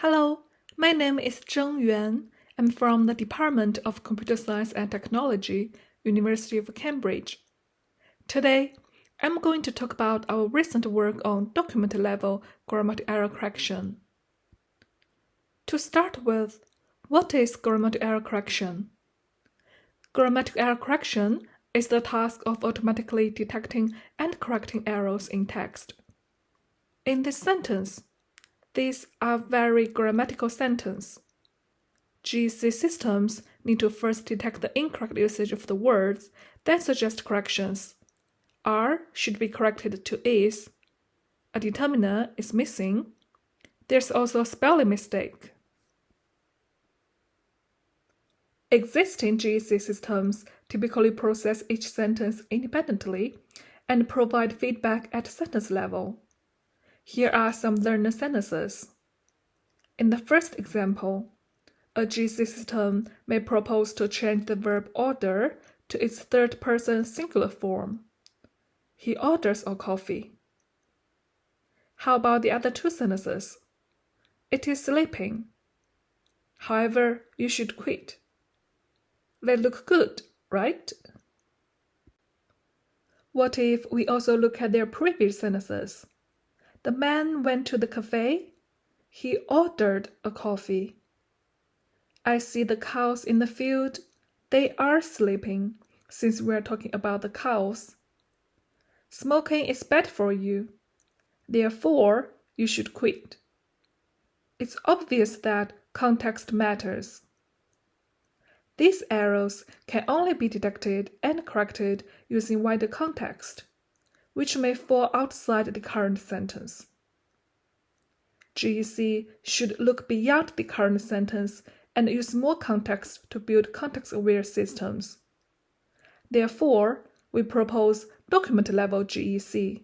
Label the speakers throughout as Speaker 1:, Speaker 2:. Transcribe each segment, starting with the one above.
Speaker 1: Hello, my name is Zheng Yuan. I'm from the Department of Computer Science and Technology, University of Cambridge. Today, I'm going to talk about our recent work on document-level grammatical error correction. To start with, what is grammatical error correction? Grammatical error correction is the task of automatically detecting and correcting errors in text. In this sentence, these are very grammatical sentences. GEC systems need to first detect the incorrect usage of the words, then suggest corrections. Are should be corrected to is. A determiner is missing. There's also a spelling mistake. Existing GEC systems typically process each sentence independently and provide feedback at sentence level. Here are some learner sentences. In the first example, a GEC system may propose to change the verb order to its third-person singular form. He orders a coffee. How about the other two sentences? It is sleeping. However, you should quit. They look good, right? What if we also look at their previous sentences? The man went to the cafe. He ordered a coffee. I see the cows in the field. They are sleeping, since we are talking about the cows. Smoking is bad for you. Therefore, you should quit. It's obvious that context matters. These errors can only be detected and corrected using wider context, which may fall outside the current sentence. GEC should look beyond the current sentence and use more context to build context-aware systems. Therefore, we propose document-level GEC.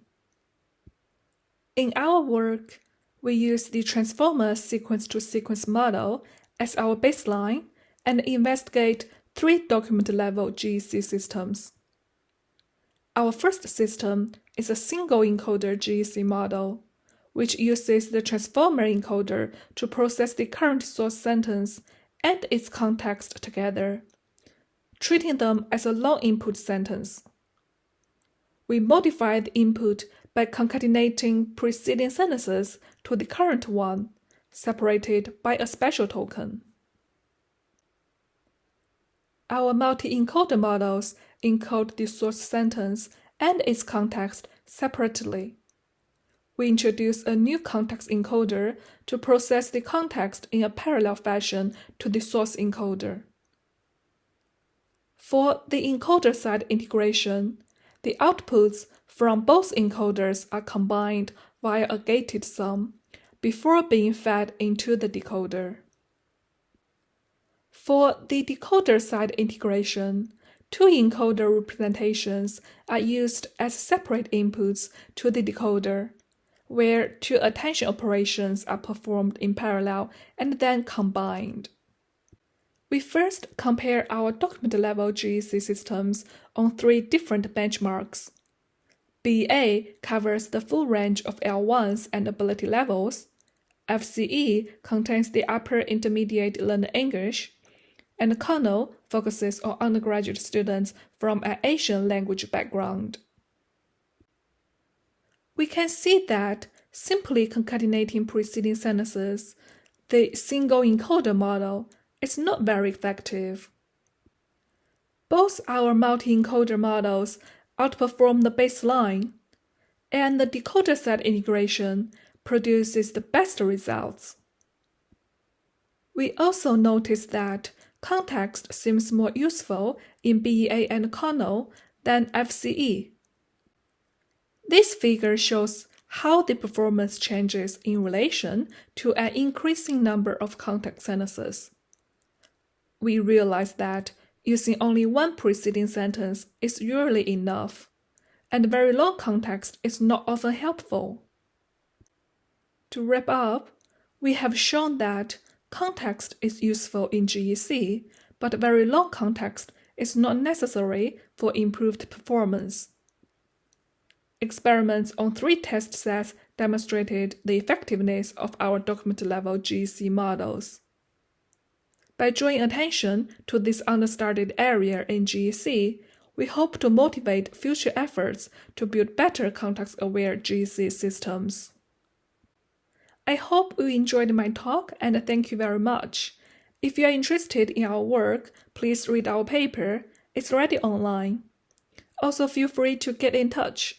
Speaker 1: In our work, we use the transformer sequence-to-sequence model as our baseline and investigate 3 document-level GEC systems. Our first system is a single encoder GEC model, which uses the transformer encoder to process the current source sentence and its context together, treating them as a long input sentence. We modify the input by concatenating preceding sentences to the current one, separated by a special token. Our multi-encoder models encode the source sentence and its context separately. We introduce a new context encoder to process the context in a parallel fashion to the source encoder. For the encoder-side integration, the outputs from both encoders are combined via a gated sum before being fed into the decoder. For the decoder-side integration, 2 encoder representations are used as separate inputs to the decoder, where 2 attention operations are performed in parallel and then combined. We first compare our document-level GEC systems on 3 different benchmarks. BA covers the full range of L1s and ability levels. FCE contains the upper intermediate learner English, and Kano focuses on undergraduate students from an Asian language background. We can see that simply concatenating preceding sentences, the single encoder model, is not very effective. Both our multi-encoder models outperform the baseline, and the decoder-side integration produces the best results. We also notice that context seems more useful in BEA and Kano than FCE. This figure shows how the performance changes in relation to an increasing number of context sentences. We realize that using only one preceding sentence is usually enough, and very long context is not often helpful. To wrap up, we have shown that context is useful in GEC, but very long context is not necessary for improved performance. Experiments on 3 test sets demonstrated the effectiveness of our document-level GEC models. By drawing attention to this understudied area in GEC, we hope to motivate future efforts to build better context-aware GEC systems. I hope you enjoyed my talk and thank you very much. If you are interested in our work, please read our paper. It's already online. Also, feel free to get in touch.